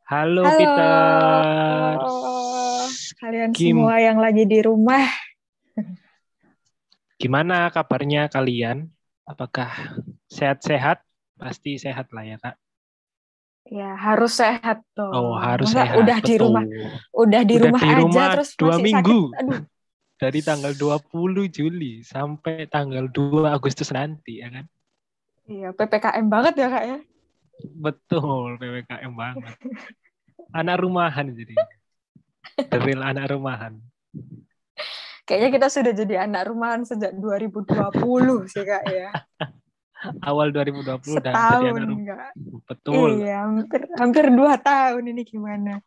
Halo Halo, Peter. kalian Kim, semua yang lagi di rumah. gimana kabarnya kalian? Apakah sehat-sehat? Pasti sehat lah ya, Kak. Ya, harus sehat Oh, dong. harus Masa sehat, betul. udah di Udah rumah di aja rumah terus dua masih sakit. minggu. Aduh, Dari tanggal 20 Juli sampai tanggal 2 Agustus nanti, ya kan? iya PPKM banget ya Kak ya. Betul, PPKM banget. Anak rumahan jadi. The real anak rumahan. Kayaknya kita sudah jadi anak rumahan sejak 2020 sih Kak ya. Awal 2020 udah jadi Setahun anak rumahan. enggak? Betul. Iya, hampir 2 tahun ini gimana?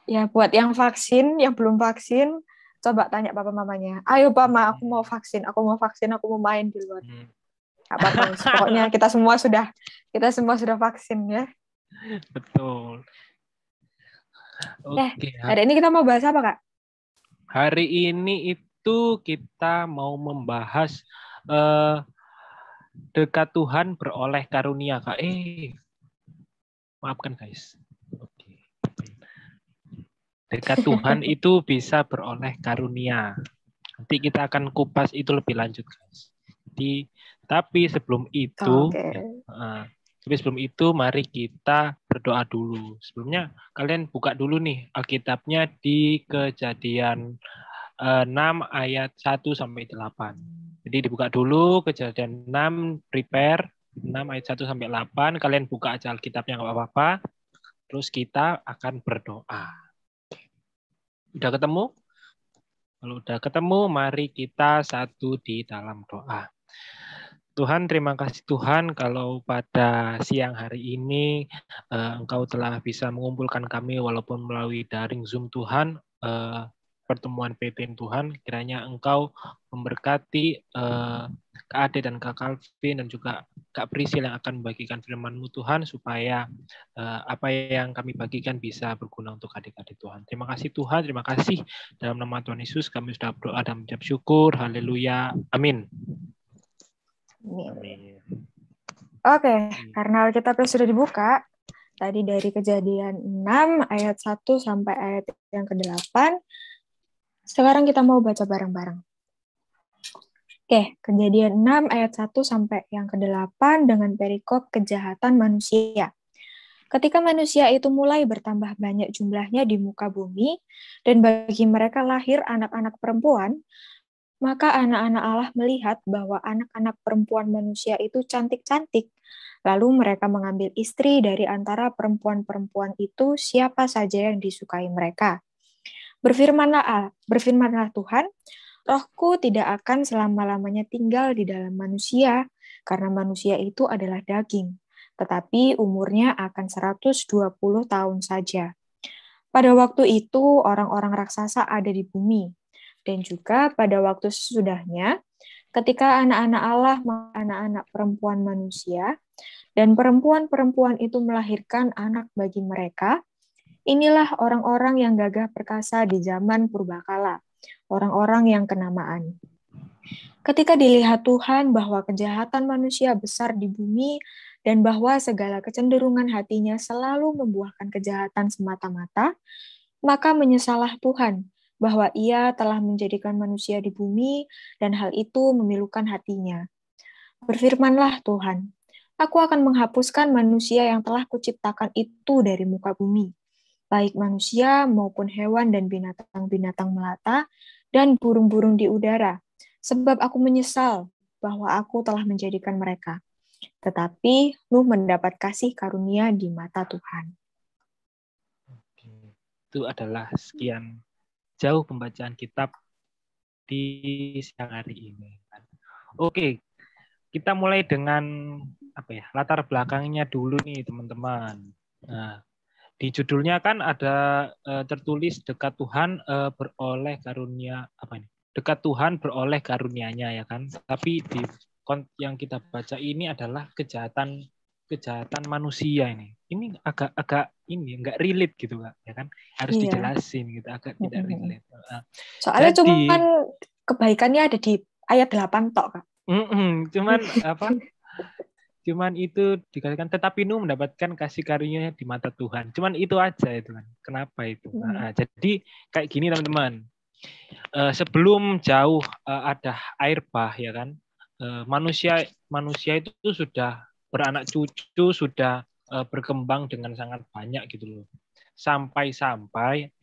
Ya, buat yang vaksin, yang belum vaksin, coba tanya papa mamanya. Ayo Mama, aku mau vaksin, aku mau main di luar. Hmm. Gak apa-apa, wis. Pokoknya kita semua sudah vaksin ya. Betul. Eh, Oke, hari ini kita mau bahas apa, Kak? hari ini itu kita mau membahas eh, dekat Tuhan beroleh karunia, Kak. Maafkan guys. Oke. Dekat Tuhan itu bisa beroleh karunia. Nanti kita akan kupas itu lebih lanjut, guys. Tapi sebelum itu, Oke. mari kita berdoa dulu. Sebelumnya kalian buka dulu nih Alkitabnya di Kejadian 6 ayat 1 sampai 8. Jadi dibuka dulu Kejadian 6, prepare 6 ayat 1 sampai 8. Kalian buka aja Alkitabnya nggak apa-apa. Terus kita akan berdoa. Udah ketemu? Kalau udah ketemu, mari kita satu di dalam doa. Tuhan, terima kasih Tuhan kalau pada siang hari ini Engkau telah bisa mengumpulkan kami walaupun melalui daring Zoom Tuhan, pertemuan pimpin Tuhan, kiranya Engkau memberkati Kak Ade dan Kak Calvin dan juga Kak Prisil yang akan membagikan firman-Mu Tuhan supaya apa yang kami bagikan bisa berguna untuk adik-adik Tuhan. Terima kasih Tuhan, terima kasih dalam nama Tuhan Yesus kami sudah berdoa dan mengucap syukur. Haleluya. Amin. Amin. Oke, karena Alkitabnya sudah dibuka, tadi dari Kejadian 6 ayat 1 sampai ayat yang ke-8, sekarang kita mau baca bareng-bareng. Oke, Kejadian 6 ayat 1 sampai yang ke-8 dengan perikop kejahatan manusia. Ketika manusia itu mulai bertambah banyak jumlahnya di muka bumi, dan bagi mereka lahir anak-anak perempuan, maka anak-anak Allah melihat bahwa anak-anak perempuan manusia itu cantik-cantik. Lalu mereka mengambil istri dari antara perempuan-perempuan itu siapa saja yang disukai mereka. Berfirmanlah Tuhan, Rohku tidak akan selama-lamanya tinggal di dalam manusia, karena manusia itu adalah daging, tetapi umurnya akan 120 tahun saja. Pada waktu itu, orang-orang raksasa ada di bumi, dan juga pada waktu sesudahnya, ketika anak-anak Allah, anak-anak perempuan manusia, dan perempuan-perempuan itu melahirkan anak bagi mereka, inilah orang-orang yang gagah perkasa di zaman purbakala, orang-orang yang kenamaan. Ketika dilihat Tuhan bahwa kejahatan manusia besar di bumi dan bahwa segala kecenderungan hatinya selalu membuahkan kejahatan semata-mata, maka menyesallah Tuhan bahwa ia telah menjadikan manusia di bumi dan hal itu memilukan hatinya. Berfirmanlah Tuhan, aku akan menghapuskan manusia yang telah kuciptakan itu dari muka bumi, baik manusia maupun hewan dan binatang-binatang melata dan burung-burung di udara, sebab aku menyesal bahwa aku telah menjadikan mereka. Tetapi Nuh mendapat kasih karunia di mata Tuhan. Itu adalah sekian jauh pembacaan kitab di siang hari ini. Oke, kita mulai dengan latar belakangnya dulu nih teman-teman. Nah, di judulnya kan ada tertulis dekat Tuhan beroleh karunia Dekat Tuhan beroleh karunia-Nya ya kan. Tapi di yang kita baca ini adalah kejahatan manusia ini. Ini agak ini enggak relate gitu Kak, ya kan? Harus dijelasin gitu, agak tidak relate. Soalnya Jadi cuman kebaikannya ada di ayat 8 tok, Kak. cuman Cuman itu dikatakan tetapi Nuh mendapatkan kasih karunia di mata Tuhan. Cuman itu aja itu kan. Kenapa itu? Nah, jadi kayak gini teman-teman. Sebelum jauh ada air bah ya kan. Manusia itu sudah beranak cucu, sudah berkembang dengan sangat banyak gitu loh. Sampai-sampai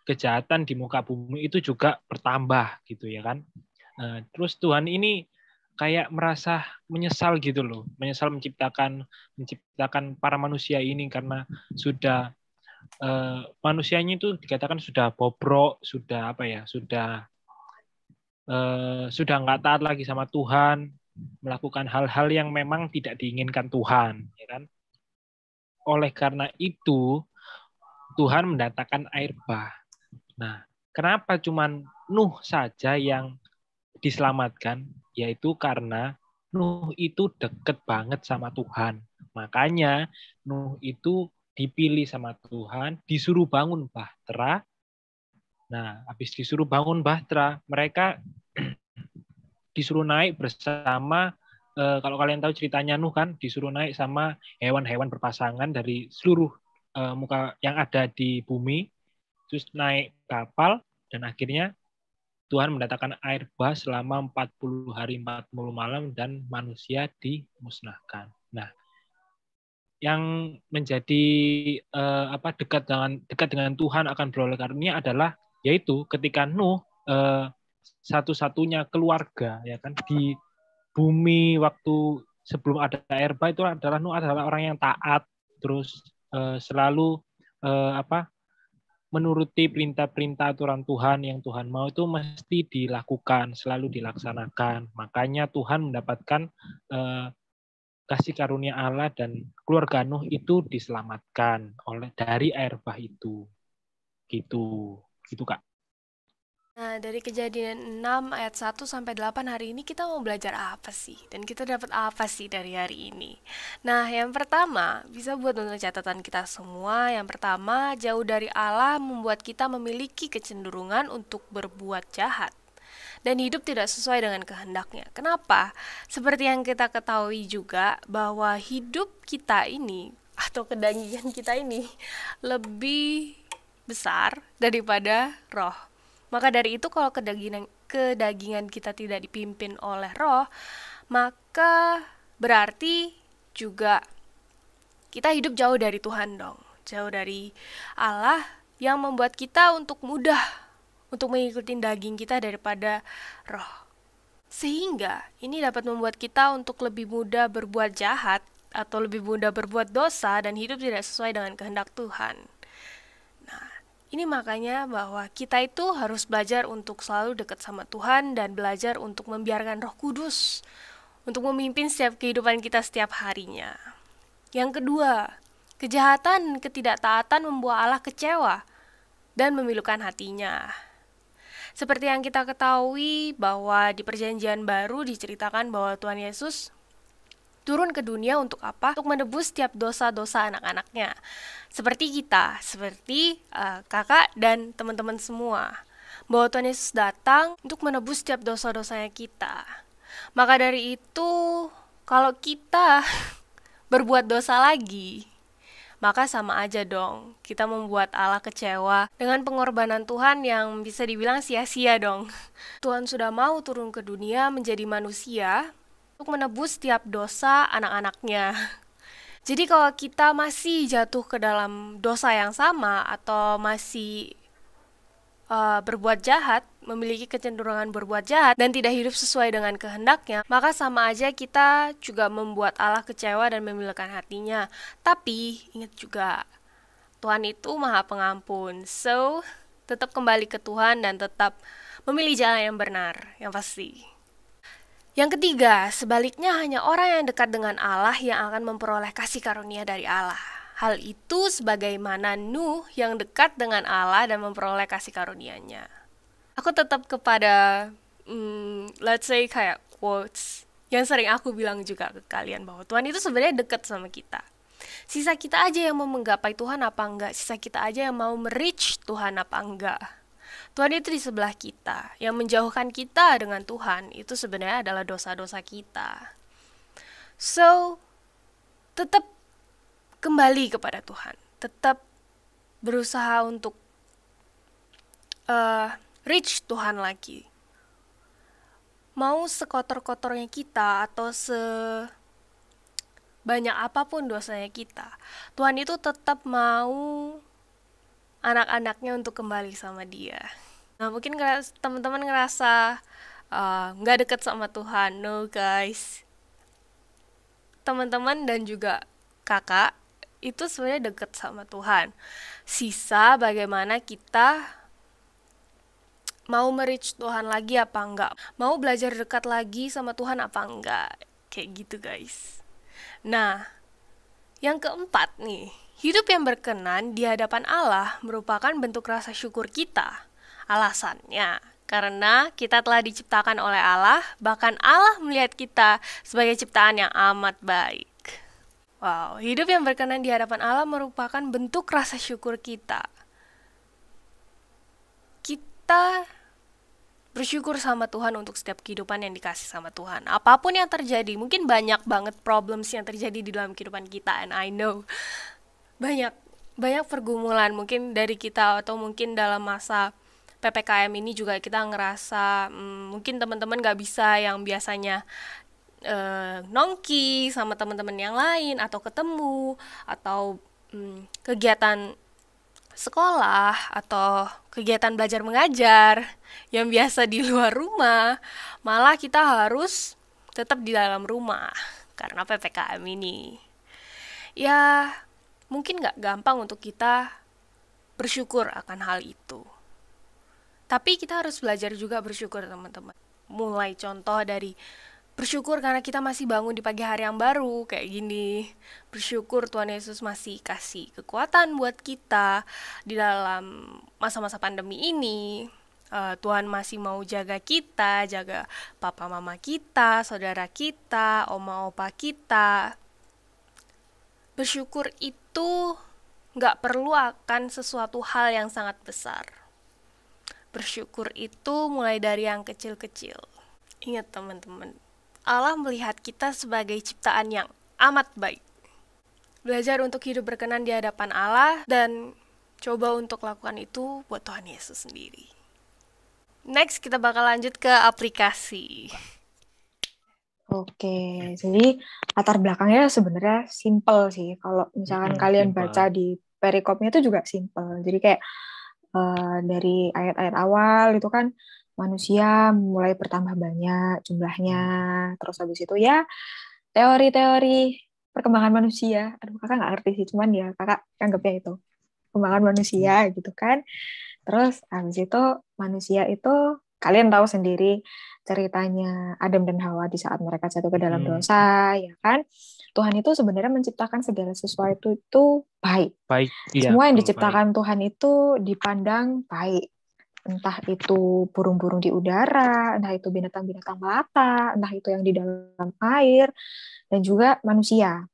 kejahatan di muka bumi itu juga bertambah gitu ya kan. Terus Tuhan ini kayak merasa menyesal gitu loh, menyesal menciptakan para manusia ini karena sudah manusianya itu dikatakan sudah bobrok, sudah apa ya, sudah nggak taat lagi sama Tuhan, melakukan hal-hal yang memang tidak diinginkan Tuhan, ya kan? Oleh karena itu Tuhan mendatangkan air bah. Nah, kenapa cuman Nuh saja yang diselamatkan? Yaitu karena Nuh itu deket banget sama Tuhan. Makanya Nuh itu dipilih sama Tuhan, disuruh bangun bahtera. Nah, habis disuruh bangun bahtera, mereka disuruh naik bersama, kalau kalian tahu ceritanya Nuh kan, disuruh naik sama hewan-hewan berpasangan dari seluruh muka yang ada di bumi, terus naik kapal, dan akhirnya Tuhan mendatangkan air bah selama 40 hari 40 malam dan manusia dimusnahkan. Nah, yang menjadi dekat dengan Tuhan akan beroleh karunia adalah yaitu ketika Nuh satu-satunya keluarga ya kan di bumi waktu sebelum ada air bah itu adalah Nuh adalah orang yang taat, terus selalu menuruti perintah-perintah aturan Tuhan yang Tuhan mau itu mesti dilakukan, selalu dilaksanakan. Makanya Tuhan mendapatkan kasih karunia Allah dan keluarga Nuh itu diselamatkan dari air bah itu. Gitu. Gitu, Kak. Nah, dari Kejadian 6 ayat 1 sampai 8 hari ini kita mau belajar apa sih? Dan kita dapat apa sih dari hari ini? Nah, yang pertama, bisa buat untuk catatan kita semua. Yang pertama, jauh dari Allah membuat kita memiliki kecenderungan untuk berbuat jahat dan hidup tidak sesuai dengan kehendaknya. Kenapa? Seperti yang kita ketahui juga bahwa hidup kita ini atau kedagingan kita ini lebih besar daripada roh. Maka dari itu kalau kedagingan kita tidak dipimpin oleh roh, maka berarti juga kita hidup jauh dari Tuhan dong. Jauh dari Allah yang membuat kita untuk mudah untuk mengikuti daging kita daripada roh. Sehingga ini dapat membuat kita untuk lebih mudah berbuat jahat atau lebih mudah berbuat dosa dan hidup tidak sesuai dengan kehendak Tuhan. Ini makanya bahwa kita itu harus belajar untuk selalu dekat sama Tuhan dan belajar untuk membiarkan Roh Kudus untuk memimpin setiap kehidupan kita setiap harinya. Yang kedua, kejahatan, ketidaktaatan membuat Allah kecewa dan memilukan hatinya. Seperti yang kita ketahui bahwa di Perjanjian Baru diceritakan bahwa Tuhan Yesus turun ke dunia untuk apa? Untuk menebus setiap dosa-dosa anak-anaknya. Seperti kita, seperti kakak dan teman-teman semua. Bahwa Tuhan Yesus datang untuk menebus setiap dosa-dosanya kita. Maka dari itu, kalau kita berbuat dosa lagi, maka sama aja dong. Kita membuat Allah kecewa dengan pengorbanan Tuhan yang bisa dibilang sia-sia dong. Tuhan sudah mau turun ke dunia menjadi manusia untuk menebus setiap dosa anak-anaknya. Jadi kalau kita masih jatuh ke dalam dosa yang sama atau masih berbuat jahat, memiliki kecenderungan berbuat jahat dan tidak hidup sesuai dengan kehendaknya, maka sama aja kita juga membuat Allah kecewa dan memilukan hatinya. Tapi ingat juga, Tuhan itu Maha Pengampun. So, tetap kembali ke Tuhan dan tetap memilih jalan yang benar, yang pasti. Yang ketiga, sebaliknya hanya orang yang dekat dengan Allah yang akan memperoleh kasih karunia dari Allah. Hal itu sebagaimana Nuh yang dekat dengan Allah dan memperoleh kasih karunia-Nya. Aku tetap kepada, let's say kayak quotes yang sering aku bilang juga ke kalian bahwa Tuhan itu sebenarnya dekat sama kita. Sisa kita aja yang mau menggapai Tuhan apa enggak, sisa kita aja yang mau reach Tuhan apa enggak. Tuhan itu di sebelah kita. Yang menjauhkan kita dengan Tuhan itu sebenarnya adalah dosa-dosa kita. So, tetap kembali kepada Tuhan. Tetap berusaha untuk reach Tuhan lagi. Mau sekotor-kotornya kita atau sebanyak apapun dosanya kita, Tuhan itu tetap mau anak-anaknya untuk kembali sama Dia. Nah, mungkin teman-teman ngerasa nggak dekat sama Tuhan. No guys, teman-teman dan juga kakak itu sebenarnya dekat sama Tuhan. Sisa bagaimana kita mau merich Tuhan lagi apa enggak, mau belajar dekat lagi sama Tuhan apa enggak, kayak gitu guys. Nah, yang keempat nih, hidup yang berkenan di hadapan Allah merupakan bentuk rasa syukur kita. Alasannya, karena kita telah diciptakan oleh Allah, bahkan Allah melihat kita sebagai ciptaan yang amat baik. Wow, hidup yang berkenan di hadapan Allah merupakan bentuk rasa syukur kita. Kita bersyukur sama Tuhan untuk setiap kehidupan yang dikasih sama Tuhan. Apapun yang terjadi, mungkin banyak banget problems yang terjadi di dalam kehidupan kita, and I know banyak pergumulan mungkin dari kita, atau mungkin dalam masa PPKM ini juga kita ngerasa mungkin teman-teman gak bisa yang biasanya nongki sama teman-teman yang lain, atau ketemu, atau kegiatan sekolah, atau kegiatan belajar mengajar yang biasa di luar rumah, malah kita harus tetap di dalam rumah karena PPKM ini. Ya, mungkin gak gampang untuk kita bersyukur akan hal itu. Tapi kita harus belajar juga bersyukur, teman-teman. Mulai contoh dari bersyukur karena kita masih bangun di pagi hari yang baru kayak gini. Bersyukur Tuhan Yesus masih kasih kekuatan buat kita di dalam masa-masa pandemi ini. Tuhan masih mau jaga kita, jaga papa mama kita, saudara kita, oma opa kita. Bersyukur itu gak perlu akan sesuatu hal yang sangat besar. Bersyukur itu mulai dari yang kecil-kecil. Ingat teman-teman, Allah melihat kita sebagai ciptaan yang amat baik. Belajar untuk hidup berkenan di hadapan Allah dan coba untuk lakukan itu buat Tuhan Yesus sendiri. Next, kita bakal lanjut ke aplikasi. Oke, jadi latar belakangnya sebenarnya simple sih. Kalau misalkan kalian simple. baca di perikopnya itu juga simple. Jadi kayak dari ayat-ayat awal itu kan manusia mulai bertambah banyak jumlahnya. Terus habis itu ya teori-teori perkembangan manusia. Aduh, kakak nggak ngerti sih, cuman ya kakak anggapnya itu perkembangan manusia gitu kan. Terus habis itu manusia itu kalian tahu sendiri ceritanya Adam dan Hawa di saat mereka jatuh ke dalam dosa, ya kan? Tuhan itu sebenarnya menciptakan segala sesuatu itu baik. Baik. Iya, semua yang diciptakan baik. Tuhan itu dipandang baik. Entah itu burung-burung di udara, entah itu binatang-binatang melata, entah itu yang di dalam air, dan juga manusia.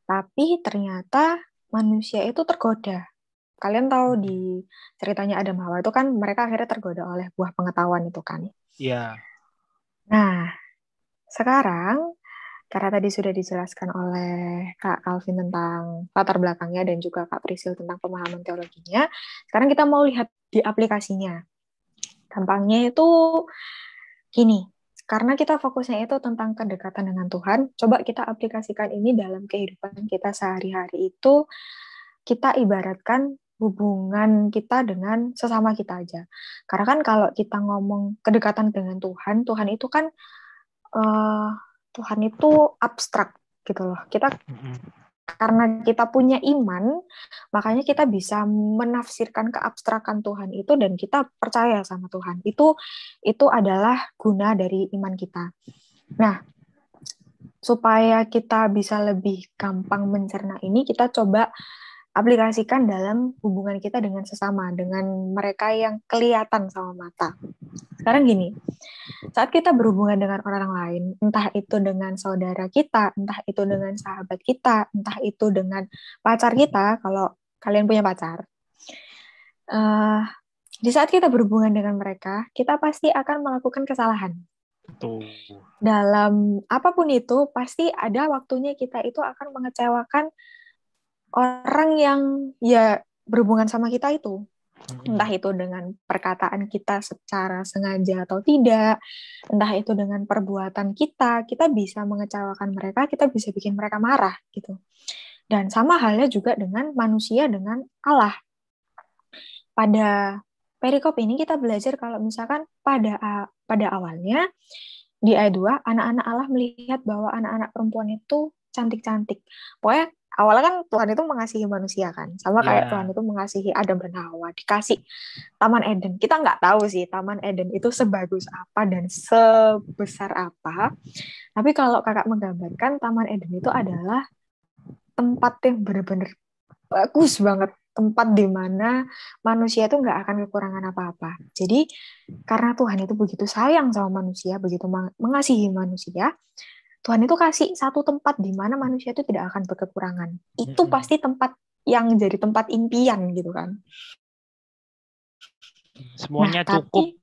Tapi ternyata manusia itu tergoda. Kalian tahu di ceritanya Adam Hawa itu kan mereka akhirnya tergoda oleh buah pengetahuan itu kan. Iya. Nah, sekarang karena tadi sudah dijelaskan oleh Kak Calvin tentang latar belakangnya dan juga Kak Prisil tentang pemahaman teologinya, sekarang kita mau lihat di aplikasinya. Gampangnya itu gini, karena kita fokusnya itu tentang kedekatan dengan Tuhan, coba kita aplikasikan ini dalam kehidupan kita sehari-hari itu, kita ibaratkan hubungan kita dengan sesama kita aja. Karena kan kalau kita ngomong kedekatan dengan Tuhan, Tuhan itu kan Tuhan itu abstrak gitu loh. Kita karena kita punya iman, makanya kita bisa menafsirkan keabstrakan Tuhan itu dan kita percaya sama Tuhan. Itu adalah guna dari iman kita. Nah, supaya kita bisa lebih gampang mencerna ini, kita coba aplikasikan dalam hubungan kita dengan sesama, dengan mereka yang kelihatan sama mata. Sekarang gini, saat kita berhubungan dengan orang lain, entah itu dengan saudara kita, entah itu dengan sahabat kita, entah itu dengan pacar kita, kalau kalian punya pacar, di saat kita berhubungan dengan mereka, kita pasti akan melakukan kesalahan. Tuh. Dalam apapun itu, pasti ada waktunya kita itu akan mengecewakan orang yang ya berhubungan sama kita itu. Entah itu dengan perkataan kita secara sengaja atau tidak, entah itu dengan perbuatan kita bisa mengecewakan mereka, kita bisa bikin mereka marah gitu. Dan sama halnya juga dengan manusia dengan Allah. Pada perikop ini kita belajar kalau misalkan pada awalnya di ayat 2, anak-anak Allah melihat bahwa anak-anak perempuan itu cantik-cantik. Pokoknya awalnya kan Tuhan itu mengasihi manusia kan. Sama kayak Tuhan Ya. itu mengasihi Adam dan Hawa. Dikasih Taman Eden. Kita nggak tahu sih Taman Eden itu sebagus apa dan sebesar apa. Tapi kalau kakak menggambarkan Taman Eden itu adalah tempat yang benar-benar bagus banget. Tempat di mana manusia itu nggak akan kekurangan apa-apa. Jadi karena Tuhan itu begitu sayang sama manusia, begitu mengasihi manusia, Tuhan itu kasih satu tempat di mana manusia itu tidak akan berkekurangan. Itu pasti tempat yang jadi tempat impian gitu kan. Semuanya cukup.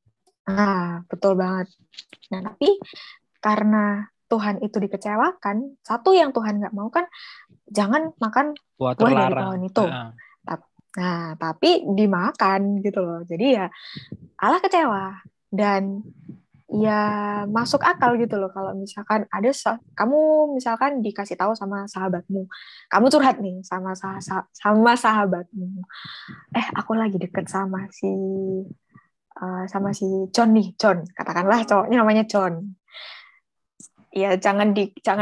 Betul banget. Nah, tapi karena Tuhan itu dikecewakan, satu yang Tuhan nggak mau kan, jangan makan buah dari pohon itu. Nah, tapi dimakan gitu loh. Jadi ya Allah kecewa. Dan ya masuk akal gitu loh kalau misalkan ada kamu misalkan dikasih tahu sama sahabatmu, kamu curhat nih sama sahabatmu, aku lagi deket sama si John nih, John, katakanlah cowoknya namanya John. Ya jangan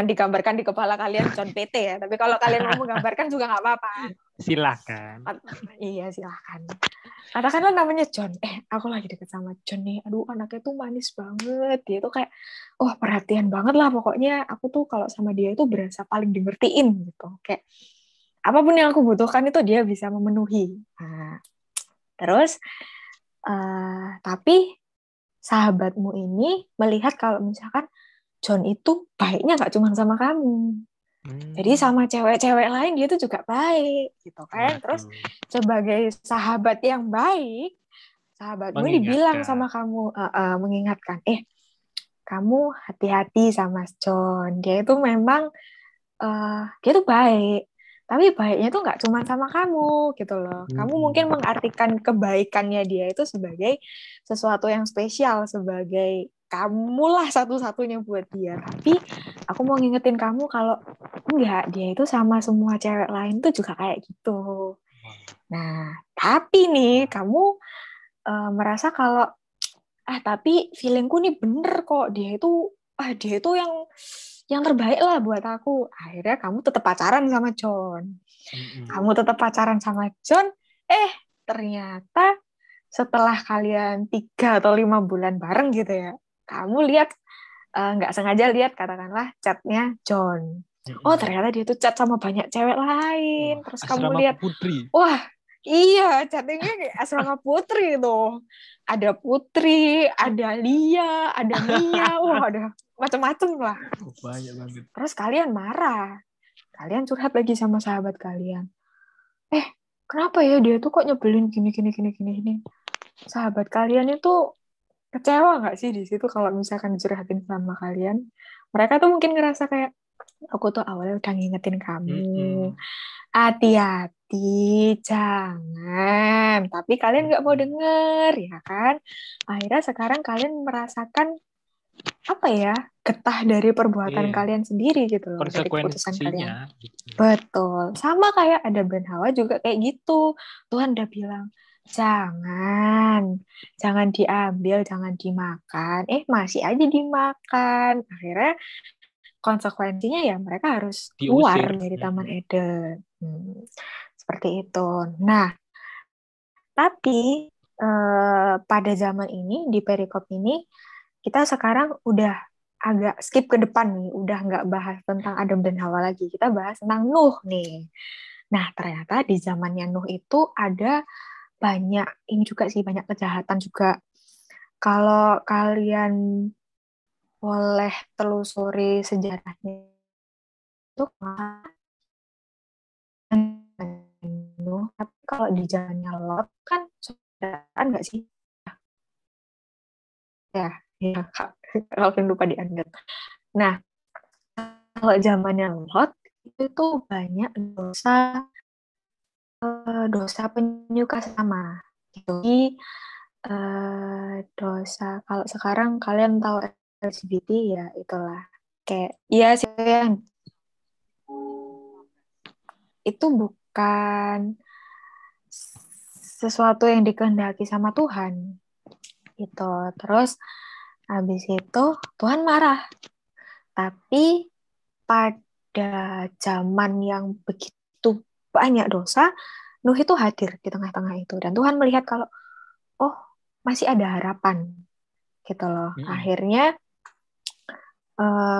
digambarkan di kepala kalian John PT ya, tapi kalau kalian mau menggambarkan juga nggak apa-apa. Silahkan. Iya silahkan. Katakanlah namanya John. Aku lagi deket sama John nih. Aduh, anaknya tuh manis banget. Dia tuh kayak, perhatian banget lah. Pokoknya aku tuh kalau sama dia itu berasa paling dingertiin gitu. Kayak, apapun yang aku butuhkan itu dia bisa memenuhi. Nah, terus, tapi sahabatmu ini melihat kalau misalkan John itu baiknya nggak cuma sama kamu. Jadi sama cewek-cewek lain dia tuh juga baik gitu kan. Terus sebagai sahabat yang baik, sahabatmu dibilang sama kamu, mengingatkan, kamu hati-hati sama John. Dia itu memang dia tuh baik. Tapi baiknya tuh nggak cuma sama kamu gitu loh. Kamu mungkin mengartikan kebaikannya dia itu sebagai sesuatu yang spesial, sebagai kamulah satu-satunya buat dia. Tapi aku mau ngingetin kamu kalau enggak, dia itu sama semua cewek lain tuh juga kayak gitu. Nah, tapi nih kamu merasa kalau tapi feelingku nih bener kok, dia itu yang terbaik lah buat aku. Akhirnya kamu tetap pacaran sama John. Kamu tetap pacaran sama John, ternyata setelah kalian 3 atau 5 bulan bareng gitu ya, kamu lihat, nggak sengaja lihat katakanlah chatnya John. Ternyata dia tuh chat sama banyak cewek lain. Terus kamu lihat, Putri. Wah, iya, chattingnya kayak asrama putri tuh. Ada Putri, ada Lia, ada Mia, ada macam-macam lah. Banyak banget. Terus kalian marah. Kalian curhat lagi sama sahabat kalian. Kenapa ya dia tuh kok nyebelin gini. Sahabat kalian itu kecewa nggak sih di situ kalau misalkan curhatin sama kalian? Mereka tuh mungkin ngerasa kayak, aku tuh awalnya udah ngingetin kamu. Hati-hati, jangan. Tapi kalian nggak mau denger, ya kan? Akhirnya sekarang kalian merasakan getah dari perbuatan kalian sendiri gitu loh, dari keputusan kalian. Betul. Sama kayak Adam dan Hawa juga kayak gitu. Tuhan udah bilang, jangan diambil, jangan dimakan. Masih aja dimakan. Akhirnya konsekuensinya ya mereka harus keluar dari Taman Eden. Seperti itu. Nah, tapi pada zaman ini, di perikop ini, kita sekarang udah agak skip ke depan nih, udah nggak bahas tentang Adam dan Hawa lagi, kita bahas tentang Nuh nih. Nah, ternyata di zamannya Nuh itu ada ini juga sih, banyak kejahatan juga. Kalau kalian boleh telusuri sejarahnya itu Nuh, tapi kalau di zamannya Lot kan saudaraan nggak sih? Ya, Kalau kalian lupa diangkat. Nah, kalau zamannya Lot itu tuh banyak dosa penyuka sama. Jadi dosa kalau sekarang kalian tahu LGBT ya itulah kayak iya sih yang itu bukan sesuatu yang dikehendaki sama Tuhan gitu. Terus habis itu Tuhan marah. Tapi pada zaman yang begitu banyak dosa, Nuh itu hadir di tengah-tengah itu dan Tuhan melihat kalau oh masih ada harapan gitu loh. Akhirnya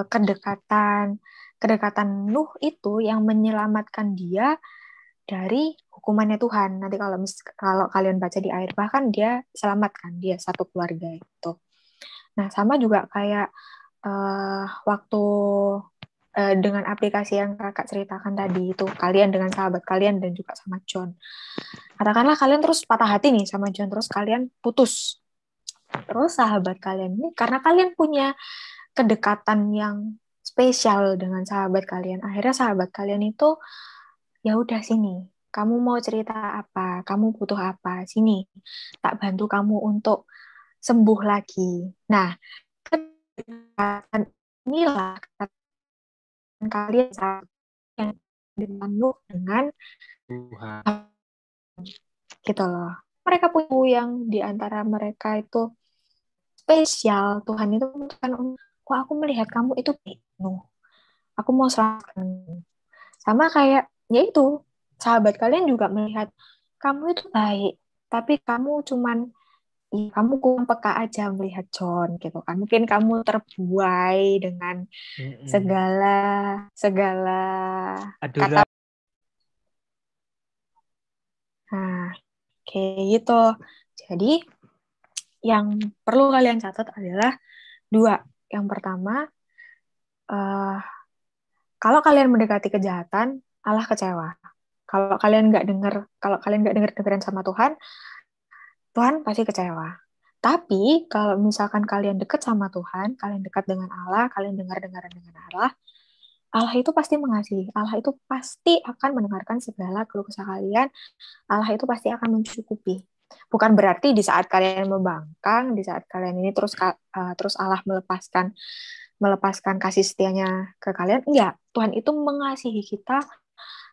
kedekatan Nuh itu yang menyelamatkan dia dari hukumannya Tuhan. Nanti kalau kalian baca di akhir bahkan dia selamatkan dia satu keluarga itu. Nah, sama juga kayak waktu dengan aplikasi yang kakak ceritakan tadi itu kalian dengan sahabat kalian dan juga sama John. Katakanlah kalian terus patah hati nih sama John terus kalian putus. Terus sahabat kalian ini karena kalian punya kedekatan yang spesial dengan sahabat kalian. Akhirnya sahabat kalian itu ya udah sini, kamu mau cerita apa? Kamu butuh apa? Sini, tak bantu kamu untuk sembuh lagi. Nah, kedekatan inilah kalian saat yang dipenuh dengan Tuhan. gitu loh. Mereka punya yang di antara mereka itu spesial. Tuhan itu kan, kok aku melihat kamu itu penuh. Aku mau selamatkan. Sama kayak, ya itu, sahabat kalian juga melihat kamu itu baik, tapi kamu cuman kamu kurang peka aja melihat John gitu kan. Mungkin kamu terbuai dengan segala kata. Adoran. Nah, kayak gitu. Jadi yang perlu kalian catat adalah dua. Yang pertama, kalau kalian mendekati kejahatan, Allah kecewa. Kalau kalian nggak dengerin sama Tuhan, Tuhan pasti kecewa. Tapi kalau misalkan kalian dekat sama Tuhan, kalian dekat dengan Allah, kalian dengar-dengar dengan Allah, Allah itu pasti mengasihi. Allah itu pasti akan mendengarkan segala keluh kesah kalian. Allah itu pasti akan mencukupi. Bukan berarti di saat kalian membangkang, di saat kalian ini terus Allah melepaskan kasih setianya ke kalian. Enggak, Tuhan itu mengasihi kita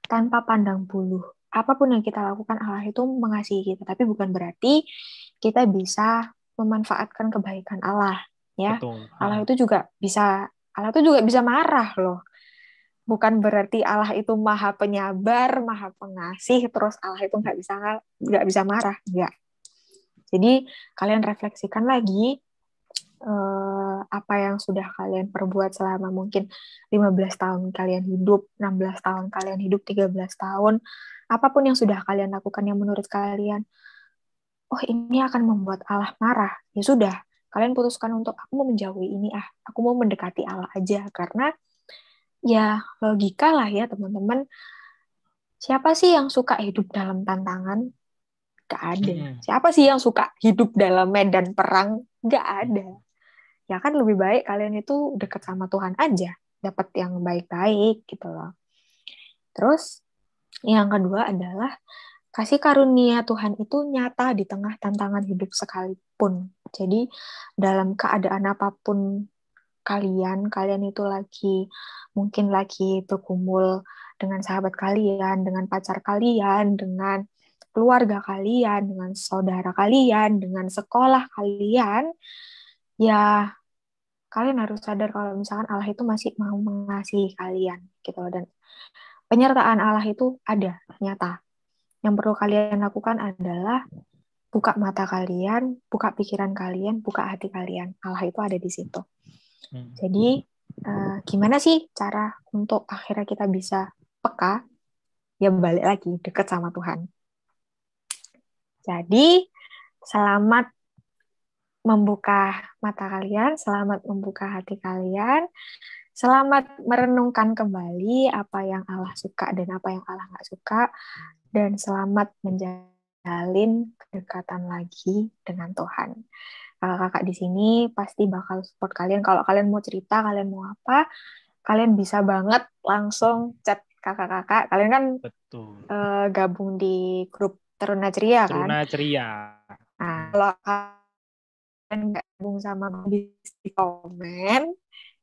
tanpa pandang bulu. Apapun yang kita lakukan, Allah itu mengasihi kita. Tapi bukan berarti kita bisa memanfaatkan kebaikan Allah. Ya, Betul. Allah itu juga bisa marah loh. Bukan berarti Allah itu maha penyabar, maha pengasih, terus Allah itu nggak bisa marah, enggak. Jadi kalian refleksikan lagi apa yang sudah kalian perbuat selama mungkin 15 tahun kalian hidup, 16 tahun kalian hidup, 13 tahun, apapun yang sudah kalian lakukan yang menurut kalian, oh ini akan membuat Allah marah, ya sudah, kalian putuskan untuk aku mau menjauhi ini, aku mau mendekati Allah aja, karena ya logika lah ya teman-teman, siapa sih yang suka hidup dalam tantangan? Gak ada. Siapa sih yang suka hidup dalam medan perang? Gak ada. Ya kan lebih baik kalian itu dekat sama Tuhan aja, dapat yang baik-baik gitu loh. Terus yang kedua adalah kasih karunia Tuhan itu nyata di tengah tantangan hidup sekalipun. Jadi dalam keadaan apapun kalian itu mungkin lagi bergumul dengan sahabat kalian, dengan pacar kalian, dengan keluarga kalian, dengan saudara kalian, dengan sekolah kalian, ya kalian harus sadar kalau misalkan Allah itu masih mau mengasihi kalian gitu loh. Dan penyertaan Allah itu ada, nyata. Yang perlu kalian lakukan adalah buka mata kalian, buka pikiran kalian, buka hati kalian. Allah itu ada di situ. Jadi gimana sih cara untuk akhirnya kita bisa peka? Ya balik lagi, dekat sama Tuhan. Jadi selamat membuka mata kalian, selamat membuka hati kalian, selamat merenungkan kembali apa yang Allah suka dan apa yang Allah nggak suka, dan selamat menjalin kedekatan lagi dengan Tuhan. Kakak-kakak di sini pasti bakal support kalian. Kalau kalian mau cerita, kalian mau apa, kalian bisa banget langsung chat kakak-kakak. Kalian kan Betul. gabung di grup Teruna Ceria kan? Teruna Ceria. Nah, kalau kalian nggak gabung sama gue, bisa di komen,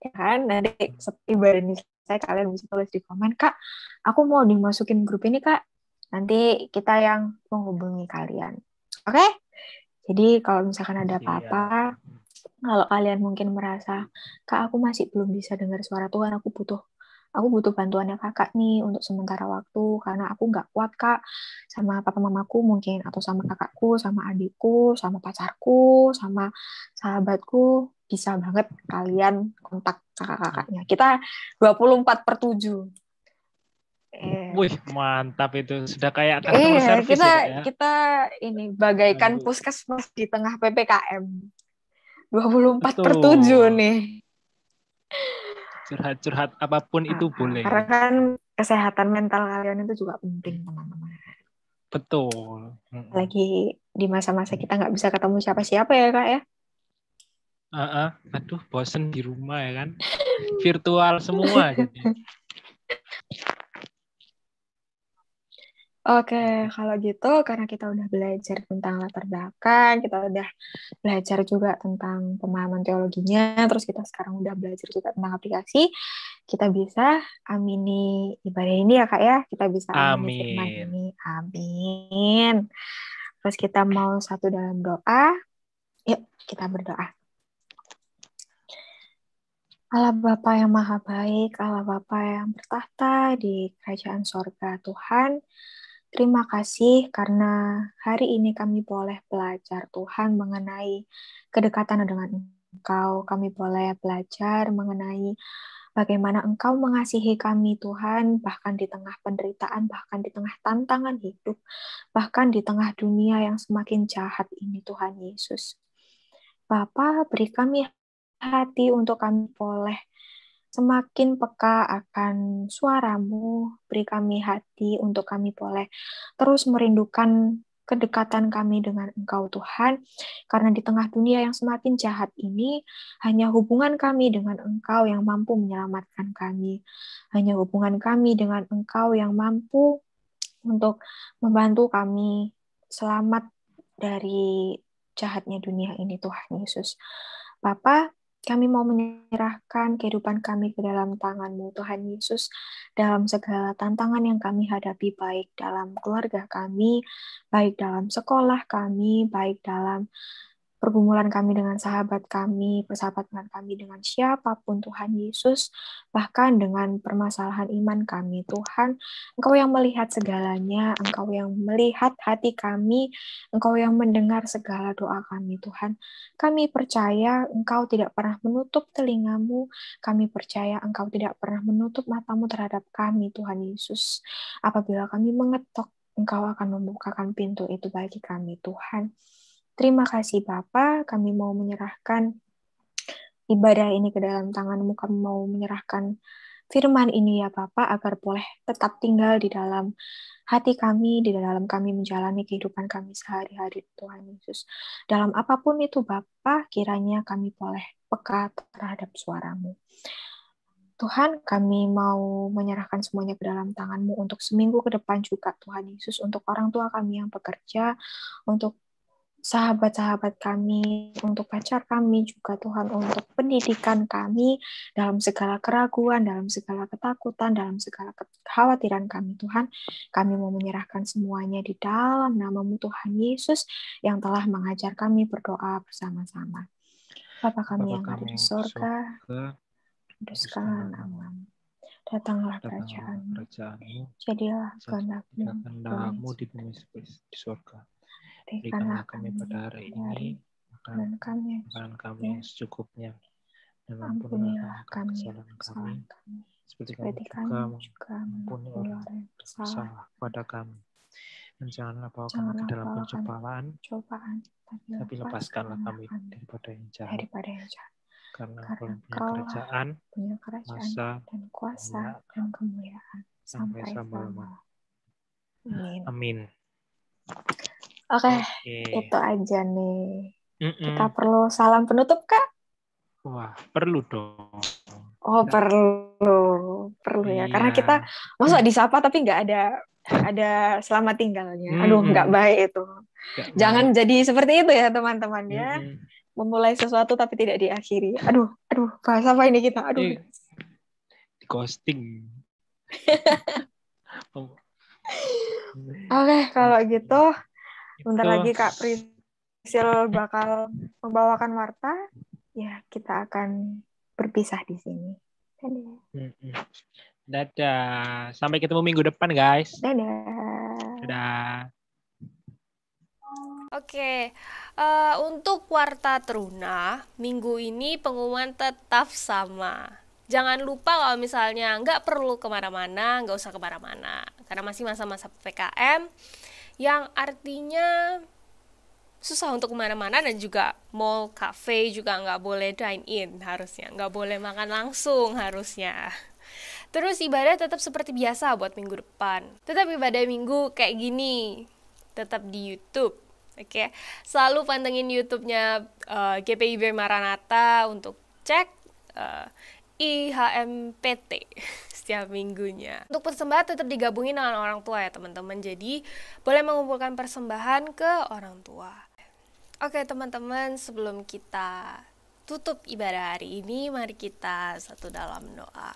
ya kan? Nanti setelah ini selesai, kalian bisa tulis di komen, Kak, aku mau dimasukin grup ini, Kak. Nanti kita yang menghubungi kalian. Oke? Jadi kalau misalkan ada apa-apa, kalau kalian mungkin merasa, Kak, aku masih belum bisa dengar suara Tuhan, aku butuh bantuannya kakak nih untuk sementara waktu, karena aku nggak kuat, Kak, sama papa mamaku mungkin, atau sama kakakku, sama adikku, sama pacarku, sama sahabatku, bisa banget kalian kontak kakak-kakaknya. Kita 24/7. Wih, mantap itu. Sudah kayak customer Iya, service kita ya, Kak, ya. kita ini bagaikan Aduh. puskesmas di tengah PPKM. 24/7 Betul. nih. Curhat-curhat apapun itu boleh. Karena kan kesehatan mental kalian itu juga penting, teman-teman. Betul. Lagi di masa-masa kita nggak bisa ketemu siapa-siapa ya, Kak, ya. Aduh, bosen di rumah ya kan. Virtual semua jadi. Oke, kalau gitu karena kita udah belajar tentang latar belakang, kita udah belajar juga tentang pemahaman teologinya, terus kita sekarang udah belajar juga tentang aplikasi, kita bisa amini ibadah ini ya, Kak, ya. Kita bisa amini firman Amin. ini. Amin. Terus kita mau satu dalam doa. Yuk, kita berdoa. Allah Bapa yang Maha Baik, Allah Bapa yang bertahta di kerajaan sorga, Tuhan, terima kasih karena hari ini kami boleh belajar, Tuhan, mengenai kedekatan dengan Engkau. Kami boleh belajar mengenai bagaimana Engkau mengasihi kami, Tuhan, bahkan di tengah penderitaan, bahkan di tengah tantangan hidup, bahkan di tengah dunia yang semakin jahat ini, Tuhan Yesus. Bapa, beri kami hati untuk kami boleh semakin peka akan suaramu, beri kami hati untuk kami boleh terus merindukan kedekatan kami dengan Engkau, Tuhan, karena di tengah dunia yang semakin jahat ini, hanya hubungan kami dengan Engkau yang mampu menyelamatkan kami, hanya hubungan kami dengan Engkau yang mampu untuk membantu kami selamat dari jahatnya dunia ini, Tuhan Yesus. Bapa, kami mau menyerahkan kehidupan kami ke dalam tangan-Mu, Tuhan Yesus, dalam segala tantangan yang kami hadapi, baik dalam keluarga kami, baik dalam sekolah kami, baik dalam pergumulan kami dengan sahabat kami, persahabatan kami dengan siapapun, Tuhan Yesus, bahkan dengan permasalahan iman kami, Tuhan. Engkau yang melihat segalanya, Engkau yang melihat hati kami, Engkau yang mendengar segala doa kami, Tuhan. Kami percaya Engkau tidak pernah menutup telingamu, kami percaya Engkau tidak pernah menutup matamu terhadap kami, Tuhan Yesus. Apabila kami mengetok, Engkau akan membukakan pintu itu bagi kami, Tuhan. Terima kasih Bapa, kami mau menyerahkan ibadah ini ke dalam tangan-Mu, kami mau menyerahkan firman ini ya Bapa, agar boleh tetap tinggal di dalam hati kami, di dalam kami menjalani kehidupan kami sehari-hari, Tuhan Yesus. Dalam apapun itu Bapa, kiranya kami boleh peka terhadap suara-Mu. Tuhan, kami mau menyerahkan semuanya ke dalam tangan-Mu untuk seminggu ke depan juga, Tuhan Yesus, untuk orang tua kami yang bekerja, untuk sahabat-sahabat kami, untuk pacar kami juga Tuhan, untuk pendidikan kami, dalam segala keraguan, dalam segala ketakutan, dalam segala kekhawatiran kami Tuhan, kami mau menyerahkan semuanya di dalam nama-Mu Tuhan Yesus, yang telah mengajar kami berdoa bersama-sama. Bapa kami yang ada di surga, kuduskanlah nama-Mu, datanglah kerajaan-Mu, jadilah kehendak-Mu di bumi seperti di surga. Berikanlah kami pada hari ini makanan kami yang secukupnya, dan ampunilah kami kesalahan kami, seperti kami juga mengampuni orang yang bersalah pada kami. Dan janganlah bawa kami ke dalam pencobaan, tapi lepaskanlah kami daripada yang jahat. Karena Engkau punya kerajaan, dan kuasa, dan kemuliaan sampai selama. Amin. Oke, itu aja nih. Kita perlu salam penutup, Kak? Wah, perlu dong. Oh, perlu ya. Karena Iya. kita masa disapa tapi nggak ada selamat tinggalnya. Aduh, nggak baik itu. Nggak Jangan baik. jadi seperti itu ya, teman-teman ya. Memulai sesuatu tapi tidak diakhiri. Aduh, bahasa apa ini kita? Aduh. Ghosting. Oke, kalau gitu, bentar lagi Kak Prisil bakal membawakan warta. Ya, kita akan berpisah di sini. Dadah. Sampai ketemu minggu depan, guys. Dadah. Oke, untuk Warta Teruna, minggu ini pengumuman tetap sama. Jangan lupa kalau misalnya nggak perlu kemana-mana, nggak usah kemana-mana. Karena masih masa-masa PPKM, yang artinya susah untuk kemana-mana, dan juga mall, cafe juga nggak boleh dine-in harusnya. Nggak boleh makan langsung harusnya. Terus ibadah tetap seperti biasa buat minggu depan. Tetap ibadah minggu kayak gini. Tetap di YouTube. Oke, selalu pantengin YouTube-nya GPIB Maranatha untuk cek IHMPT setiap minggunya. Untuk persembahan tetap digabungin dengan orang tua ya teman-teman. Jadi boleh mengumpulkan persembahan ke orang tua. Oke teman-teman, sebelum kita tutup ibadah hari ini, mari kita satu dalam doa.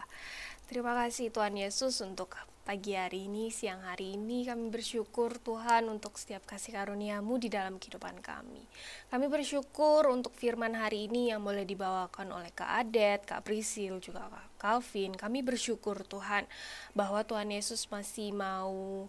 Terima kasih Tuhan Yesus untuk pagi hari ini, siang hari ini. Kami bersyukur Tuhan untuk setiap kasih karunia-Mu di dalam kehidupan kami. Kami bersyukur untuk firman hari ini yang boleh dibawakan oleh Kak Adet, Kak Prisil, juga Kak Calvin. Kami bersyukur Tuhan bahwa Tuhan Yesus masih mau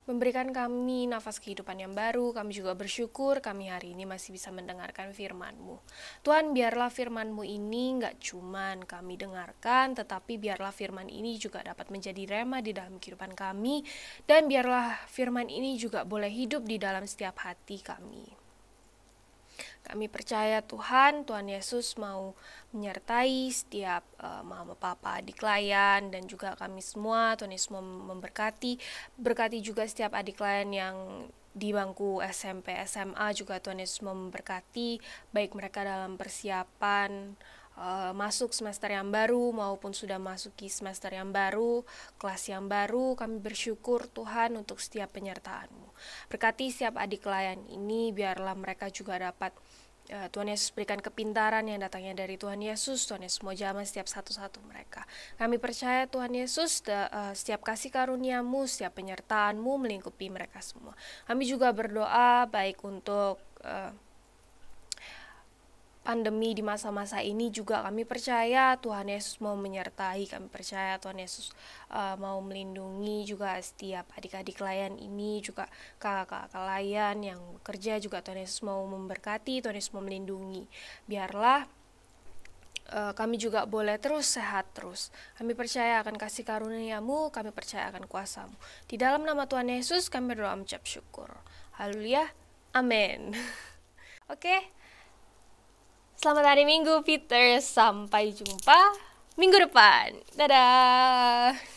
memberikan kami nafas kehidupan yang baru. Kami juga bersyukur kami hari ini masih bisa mendengarkan firman-Mu. Tuhan, biarlah firman-Mu ini nggak cuman kami dengarkan, tetapi biarlah firman ini juga dapat menjadi rema di dalam kehidupan kami, dan biarlah firman ini juga boleh hidup di dalam setiap hati kami. Kami percaya Tuhan Yesus mau menyertai setiap mama, papa, adik layan, dan juga kami semua. Tuhan Yesus mau memberkati, berkati juga setiap adik layan yang di bangku SMP, SMA juga. Tuhan Yesus mau memberkati, baik mereka dalam persiapan masuk semester yang baru maupun sudah masuki semester yang baru, kelas yang baru. Kami bersyukur Tuhan untuk setiap penyertaan-Mu. Berkati setiap adik layan ini, biarlah mereka juga dapat Tuhan Yesus berikan kepintaran yang datangnya dari Tuhan Yesus. Tuhan Yesus mau jamah setiap satu-satu mereka. Kami percaya Tuhan Yesus, setiap kasih karunia-Mu, setiap penyertaan-Mu melingkupi mereka semua. Kami juga berdoa baik untuk pandemi di masa-masa ini juga. Kami percaya Tuhan Yesus mau menyertai. Kami percaya Tuhan Yesus mau melindungi juga setiap adik-adik layan ini, juga kakak-kakak layan yang bekerja juga. Tuhan Yesus mau memberkati, Tuhan Yesus mau melindungi. Biarlah kami juga boleh terus sehat terus. Kami percaya akan kasih karunia-Mu, kami percaya akan kuasa-Mu. Di dalam nama Tuhan Yesus kami berdoa mengucap syukur. Haleluya. Amin. Oke. Selamat hari Minggu, Peter. Sampai jumpa minggu depan. Dadah.